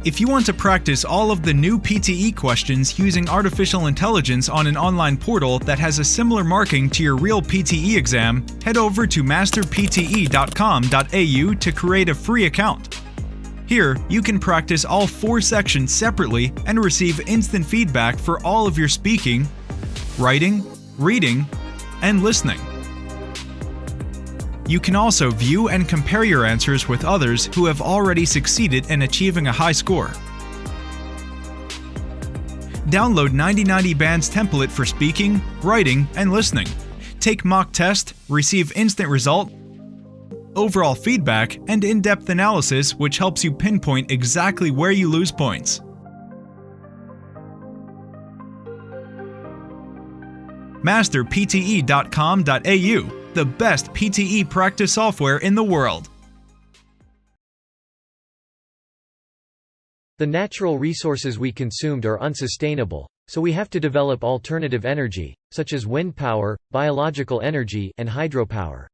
If you want to practice all of the new PTE questions using artificial intelligence on an online portal that has a similar marking to your real PTE exam, head over to masterpte.com.au to create a free account. Here, you can practice all 4 sections separately and receive instant feedback for all of your speaking, writing, reading, and listening. You can also view and compare your answers with others who have already succeeded in achieving a high score. Download 9090 Band's template for speaking, writing, and listening. Take mock test, receive instant result, overall feedback, and in-depth analysis which helps you pinpoint exactly where you lose points. masterpte.com.au, the best PTE practice software in the world. The natural resources we consumed are unsustainable, so we have to develop alternative energy, such as wind power, biological energy, and hydropower.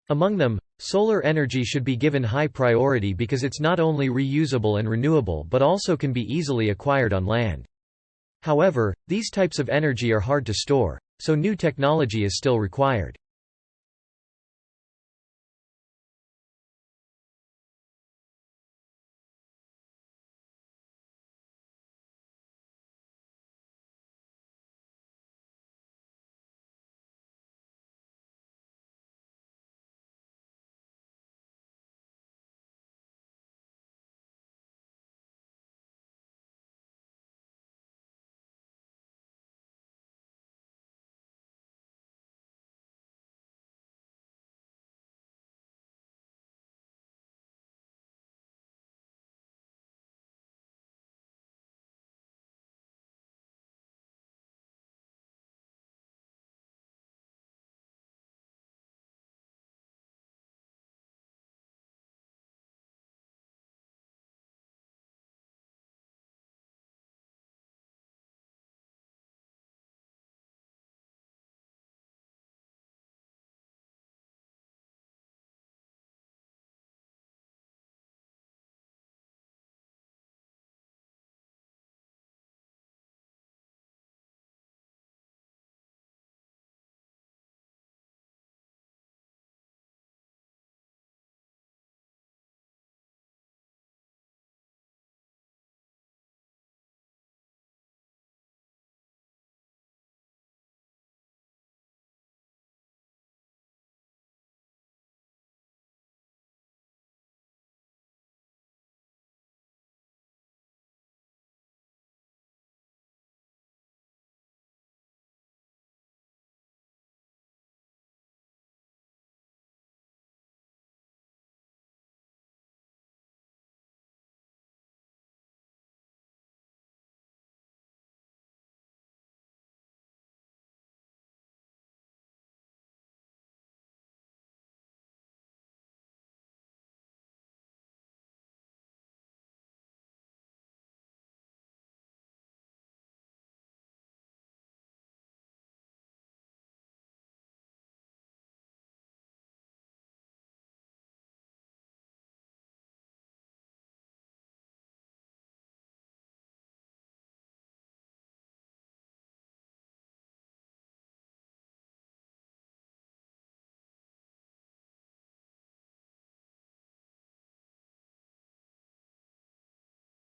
Among them, solar energy should be given high priority because it's not only reusable and renewable but also can be easily acquired on land. However, these types of energy are hard to store, so new technology is still required.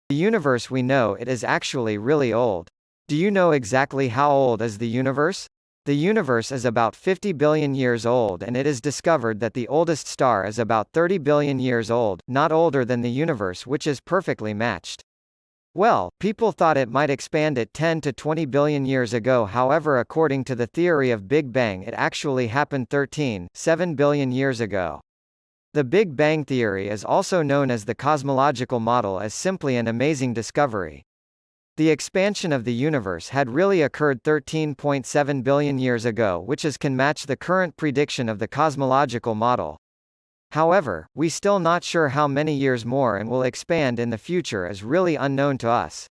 The universe we know it is actually really old. Do you know exactly how old is the universe? The universe is about 50 billion years old, and it is discovered that the oldest star is about 30 billion years old, not older than the universe, which is perfectly matched. Well, people thought it might expand at 10 to 20 billion years ago. However, according to the theory of Big Bang, it actually happened 13.7 billion years ago. The Big Bang theory is also known as the cosmological model, as simply an amazing discovery. The expansion of the universe had really occurred 13.7 billion years ago, which can match the current prediction of the cosmological model. However, we still not sure how many years more and will expand in the future is really unknown to us.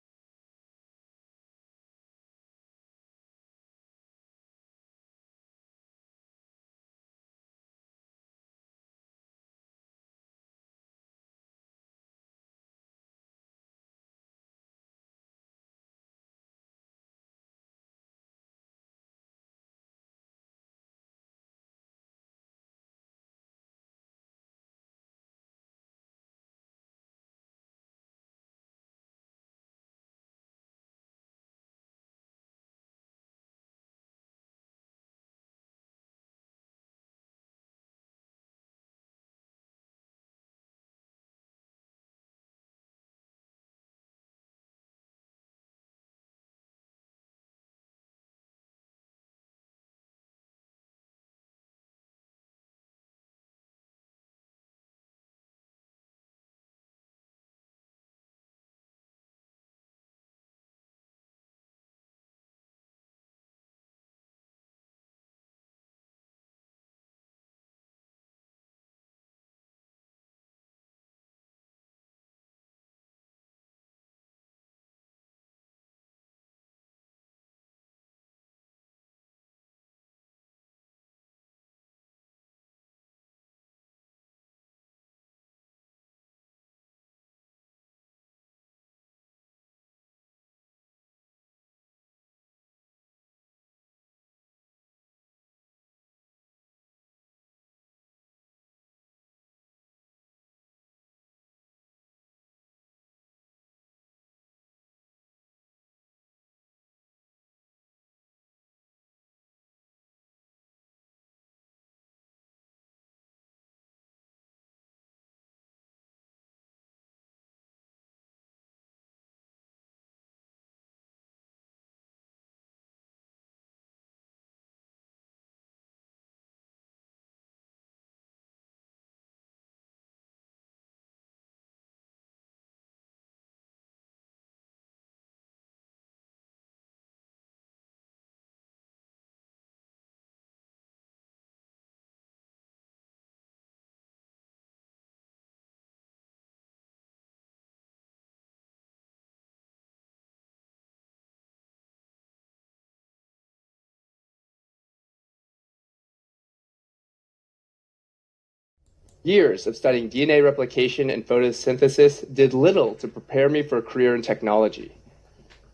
Years of studying DNA replication and photosynthesis did little to prepare me for a career in technology.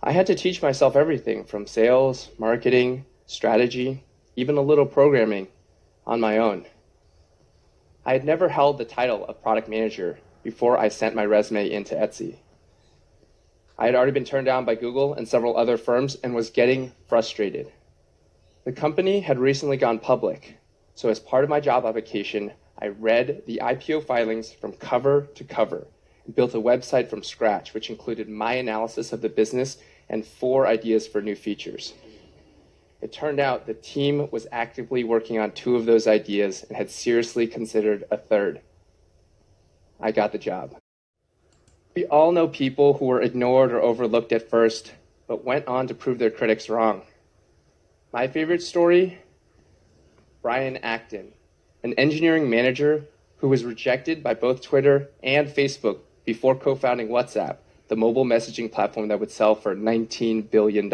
I had to teach myself everything from sales, marketing, strategy, even a little programming on my own. I had never held the title of product manager before I sent my resume into Etsy. I had already been turned down by Google and several other firms and was getting frustrated. The company had recently gone public, so as part of my job application, I read the IPO filings from cover to cover and built a website from scratch, which included my analysis of the business and 4 ideas for new features. It turned out the team was actively working on 2 of those ideas and had seriously considered a 3rd. I got the job. We all know people who were ignored or overlooked at first, but went on to prove their critics wrong. My favorite story, Brian Acton, an engineering manager who was rejected by both Twitter and Facebook before co-founding WhatsApp, the mobile messaging platform that would sell for $19 billion.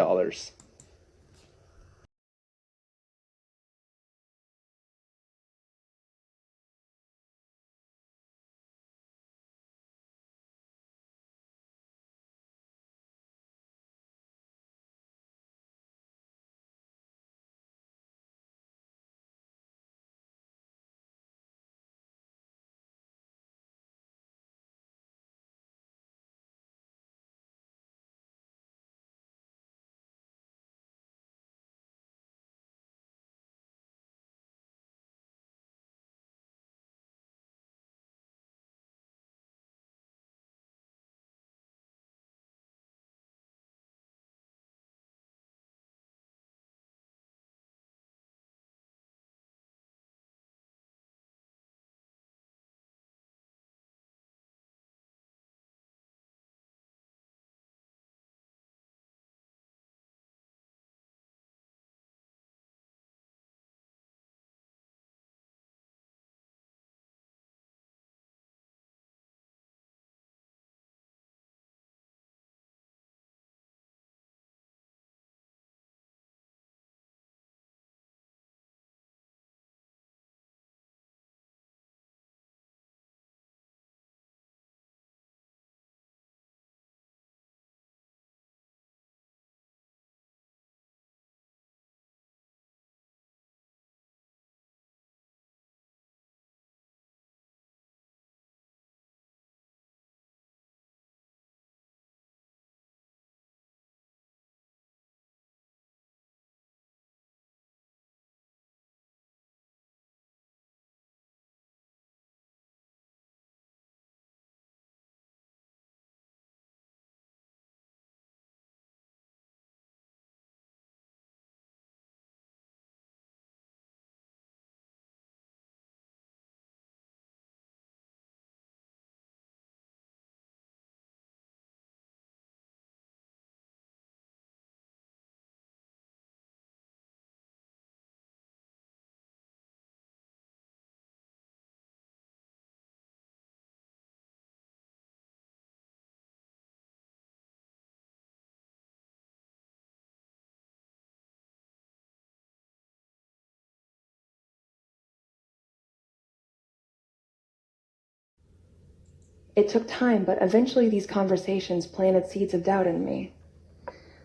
It took time, but eventually these conversations planted seeds of doubt in me.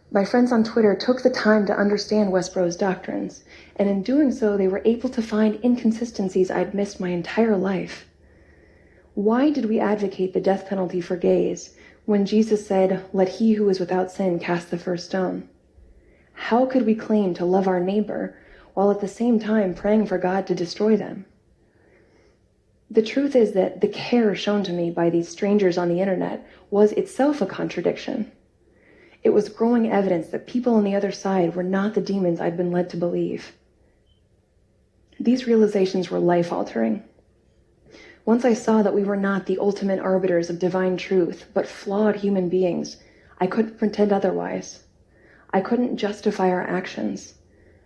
My friends on Twitter took the time to understand Westboro's doctrines, and in doing so, they were able to find inconsistencies I'd missed my entire life. Why did we advocate the death penalty for gays when Jesus said, "Let he who is without sin cast the first stone"? How could we claim to love our neighbor while at the same time praying for God to destroy them? The truth is that the care shown to me by these strangers on the internet was itself a contradiction. It was growing evidence that people on the other side were not the demons I'd been led to believe. These realizations were life-altering. Once I saw that we were not the ultimate arbiters of divine truth, but flawed human beings, I couldn't pretend otherwise. I couldn't justify our actions,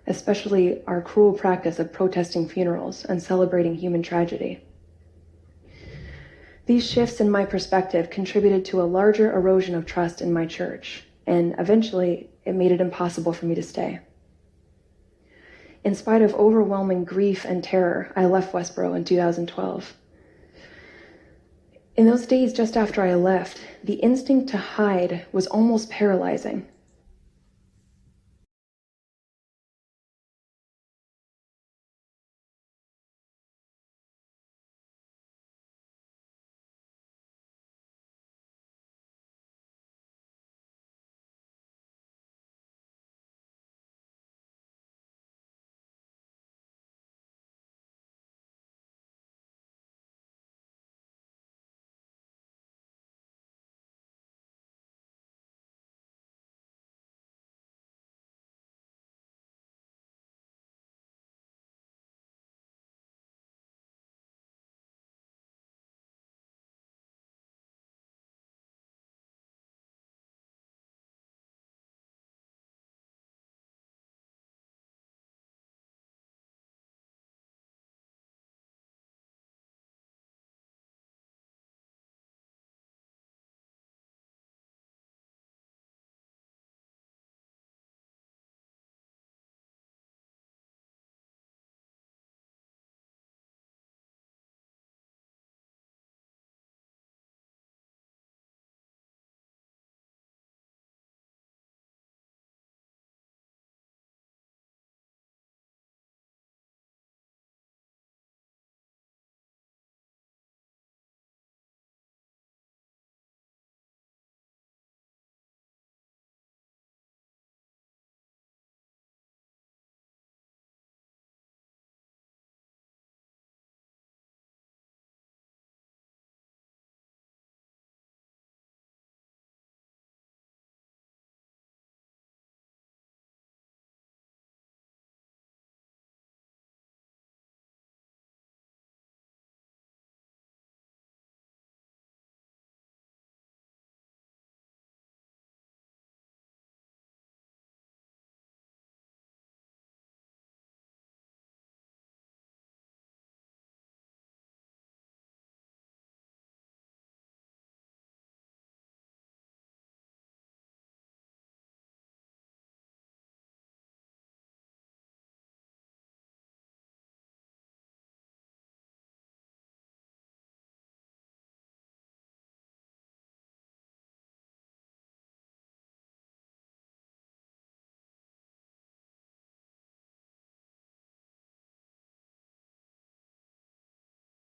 especially our cruel practice of protesting funerals and celebrating human tragedy. These shifts in my perspective contributed to a larger erosion of trust in my church, and eventually it made it impossible for me to stay. In spite of overwhelming grief and terror, I left Westboro in 2012. In those days just after I left, the instinct to hide was almost paralyzing.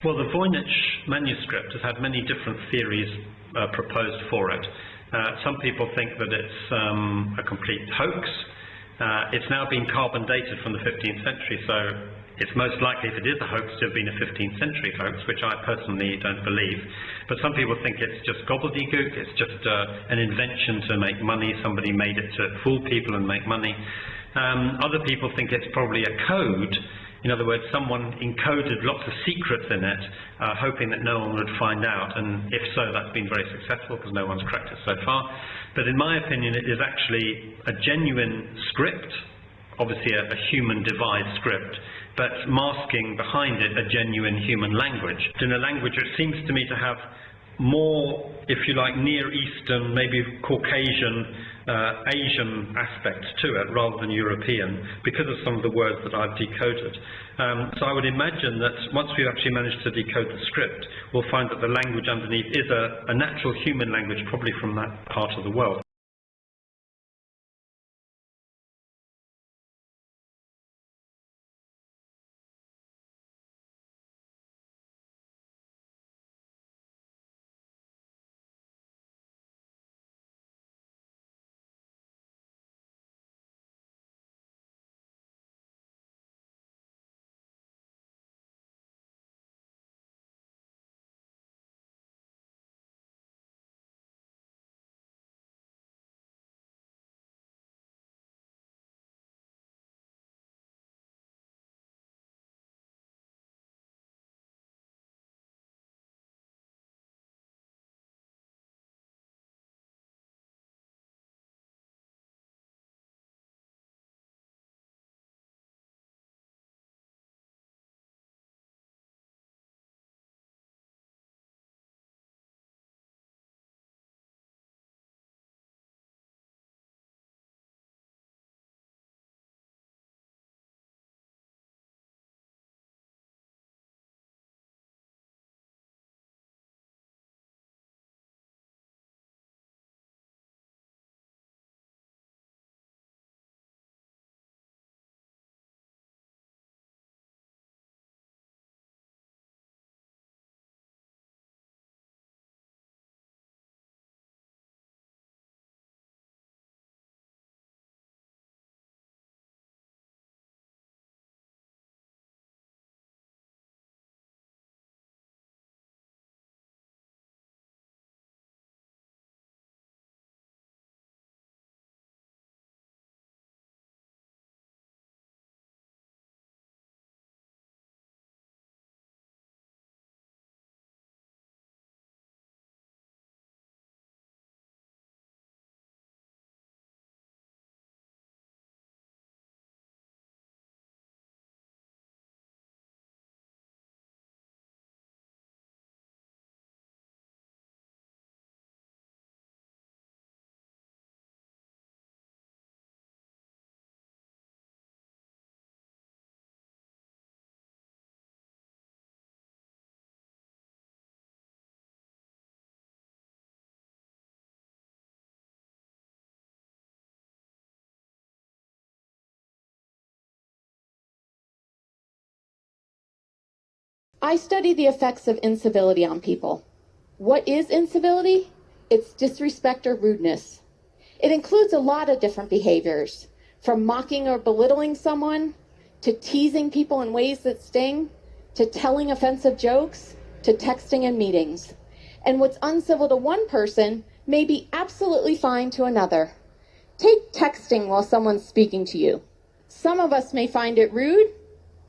Well, the Voynich manuscript has had many different theories proposed for it. Some people think that it's a complete hoax. It's now been carbon dated from the 15th century, so it's most likely, if it is a hoax, to have been a 15th century hoax, which I personally don't believe. But some people think it's just gobbledygook, it's just an invention to make money, somebody made it to fool people and make money. Other people think it's probably a code. In other words, someone encoded lots of secrets in it, hoping that no one would find out, and if so, that's been very successful because no one's cracked it so far. But in my opinion, it is actually a genuine script, obviously a human devised script, but masking behind it a genuine human language. In a language which seems to me to have more, if you like, Near Eastern, maybe Caucasian, Asian aspects to it rather than European, because of some of the words that I've decoded. So I would imagine that once we've actually managed to decode the script, we'll find that the language underneath is a natural human language, probably from that part of the world. I study the effects of incivility on people. What is incivility? It's disrespect or rudeness. It includes a lot of different behaviors, from mocking or belittling someone, to teasing people in ways that sting, to telling offensive jokes, to texting in meetings. And what's uncivil to one person may be absolutely fine to another. Take texting while someone's speaking to you. Some of us may find it rude,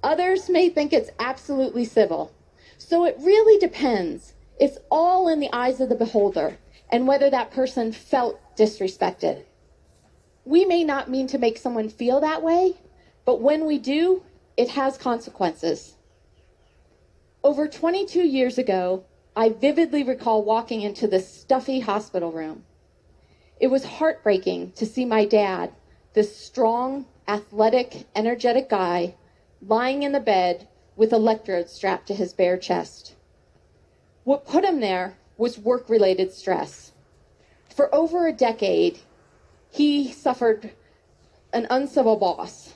others may think it's absolutely civil. So it really depends. It's all in the eyes of the beholder and whether that person felt disrespected. We may not mean to make someone feel that way, but when we do, it has consequences. Over 22 years ago, I vividly recall walking into this stuffy hospital room. It was heartbreaking to see my dad, this strong, athletic, energetic guy, lying in the bed with electrodes strapped to his bare chest. What put him there was work-related stress. For over a decade, he suffered an uncivil boss.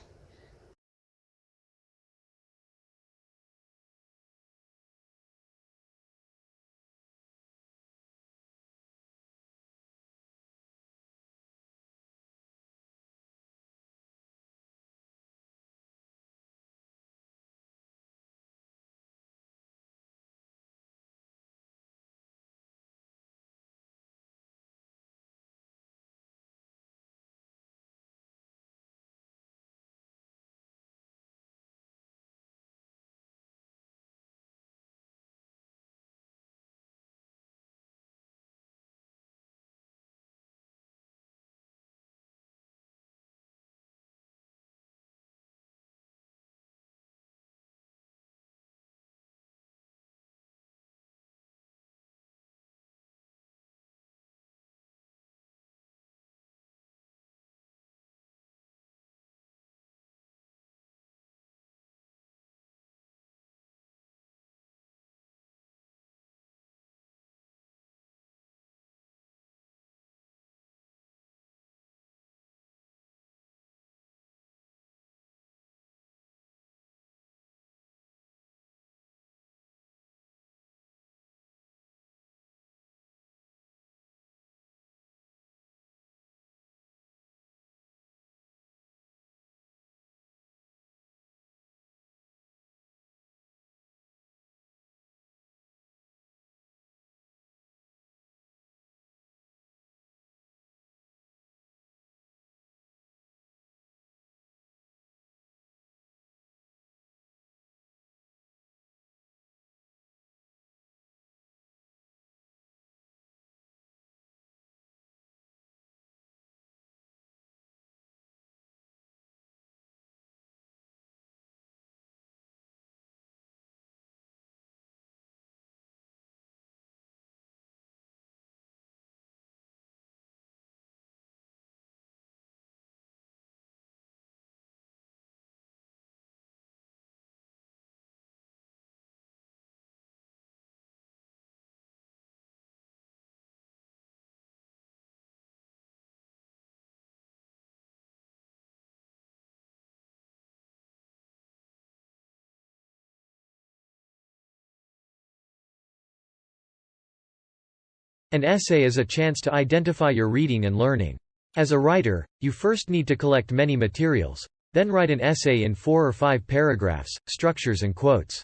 An essay is a chance to identify your reading and learning. As a writer, you first need to collect many materials. Then write an essay in 4 or 5 paragraphs, structures and quotes.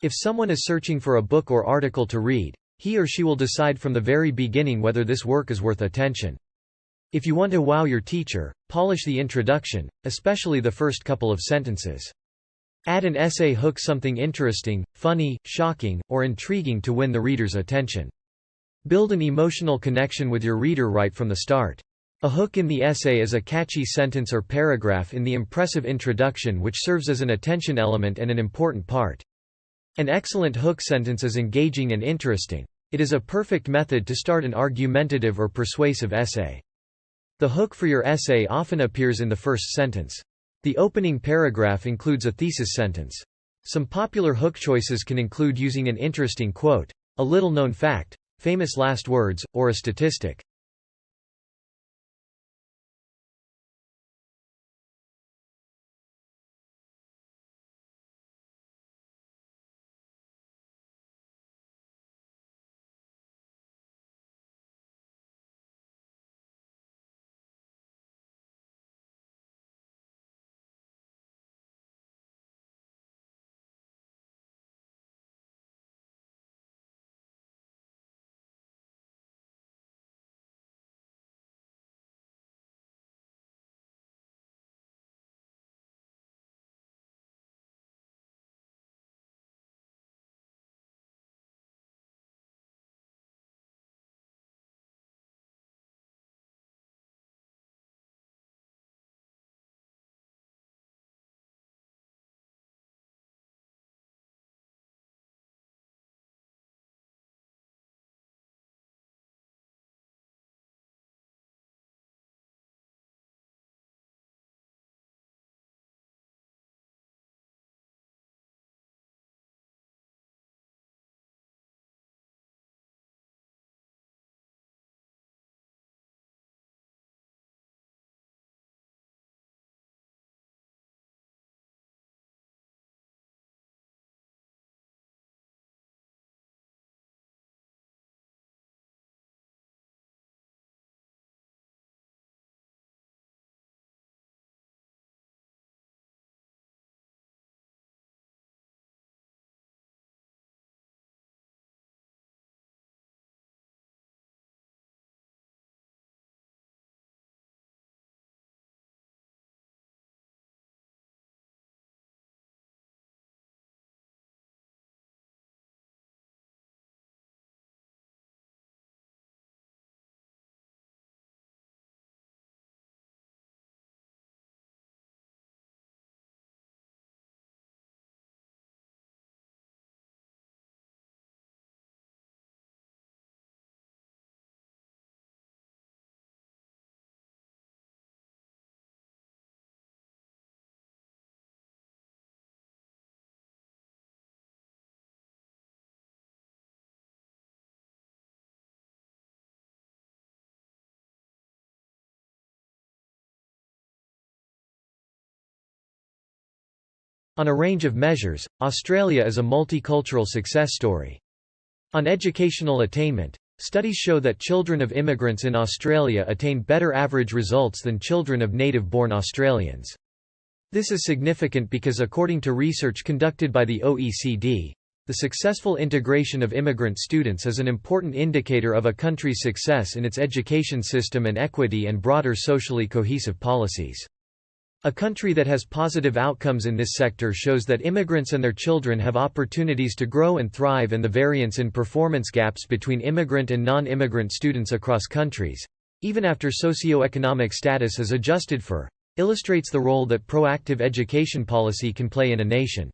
If someone is searching for a book or article to read, he or she will decide from the very beginning whether this work is worth attention. If you want to wow your teacher, polish the introduction, especially the first couple of sentences. Add an essay hook, something interesting, funny, shocking, or intriguing to win the reader's attention. Build an emotional connection with your reader right from the start. A hook in the essay is a catchy sentence or paragraph in the impressive introduction which serves as an attention element and an important part. An excellent hook sentence is engaging and interesting. It is a perfect method to start an argumentative or persuasive essay. The hook for your essay often appears in the first sentence. The opening paragraph includes a thesis sentence. Some popular hook choices can include using an interesting quote, a little-known fact, famous last words, or a statistic. On a range of measures, Australia is a multicultural success story. On educational attainment, studies show that children of immigrants in Australia attain better average results than children of native-born Australians. This is significant because according to research conducted by the OECD, the successful integration of immigrant students is an important indicator of a country's success in its education system and equity and broader socially cohesive policies. A country that has positive outcomes in this sector shows that immigrants and their children have opportunities to grow and thrive, and the variance in performance gaps between immigrant and non-immigrant students across countries, even after socioeconomic status is adjusted for, illustrates the role that proactive education policy can play in a nation.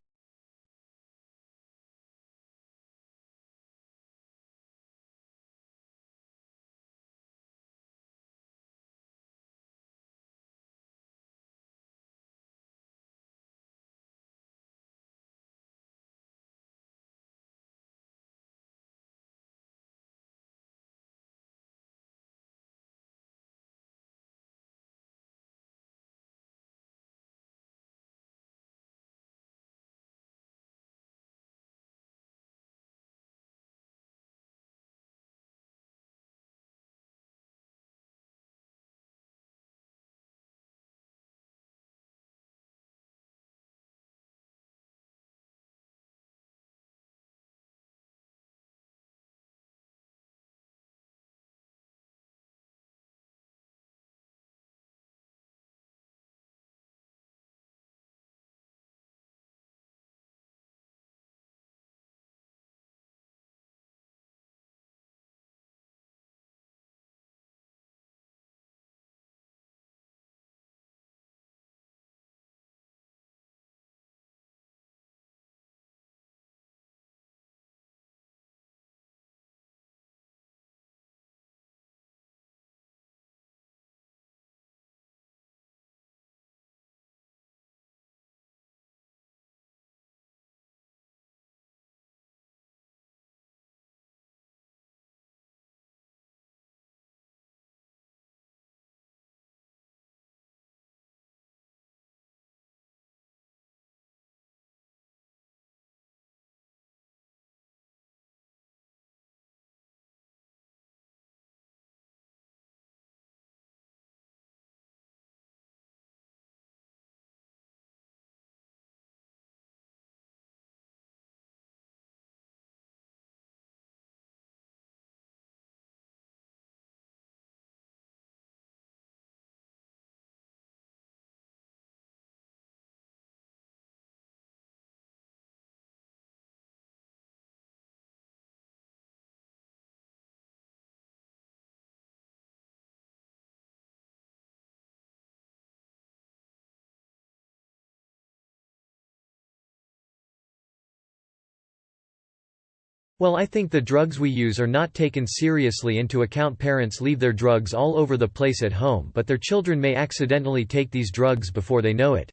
Well, I think the drugs we use are not taken seriously into account. Parents leave their drugs all over the place at home, but their children may accidentally take these drugs before they know it.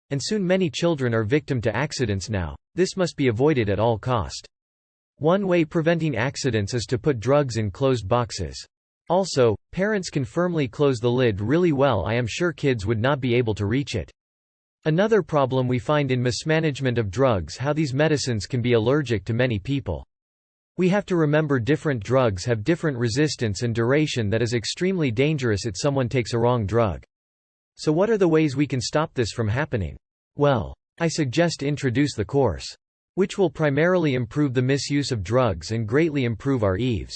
And soon many children are victim to accidents now. This must be avoided at all cost. One way preventing accidents is to put drugs in closed boxes. Also, parents can firmly close the lid really well. I am sure kids would not be able to reach it. Another problem we find in mismanagement of drugs, how these medicines can be allergic to many people. We have to remember different drugs have different resistance and duration that is extremely dangerous if someone takes a wrong drug. So what are the ways we can stop this from happening? Well, I suggest introduce the course, which will primarily improve the misuse of drugs and greatly improve our EVs.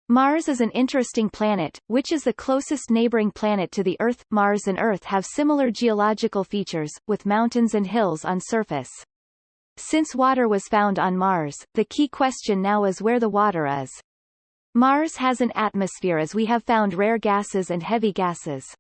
Mars is an interesting planet, which is the closest neighboring planet to the Earth. Mars and Earth have similar geological features, with mountains and hills on surface. Since water was found on Mars, the key question now is where the water is. Mars has an atmosphere as we have found rare gases and heavy gases.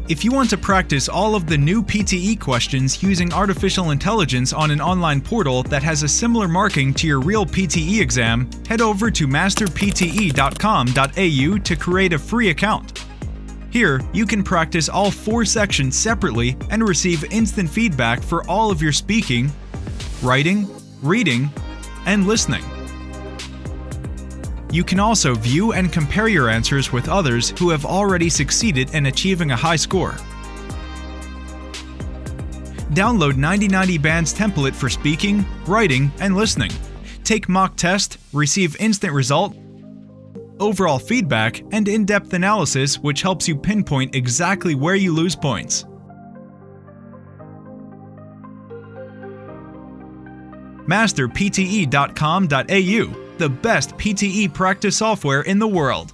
If you want to practice all of the new PTE questions using artificial intelligence on an online portal that has a similar marking to your real PTE exam, head over to masterpte.com.au to create a free account. Here, you can practice all 4 sections separately and receive instant feedback for all of your speaking, writing, reading, and listening. You can also view and compare your answers with others who have already succeeded in achieving a high score. Download 9090 Band's template for speaking, writing, and listening. Take mock test, receive instant result, overall feedback, and in-depth analysis which helps you pinpoint exactly where you lose points. Masterpte.com.au, the best PTE practice software in the world.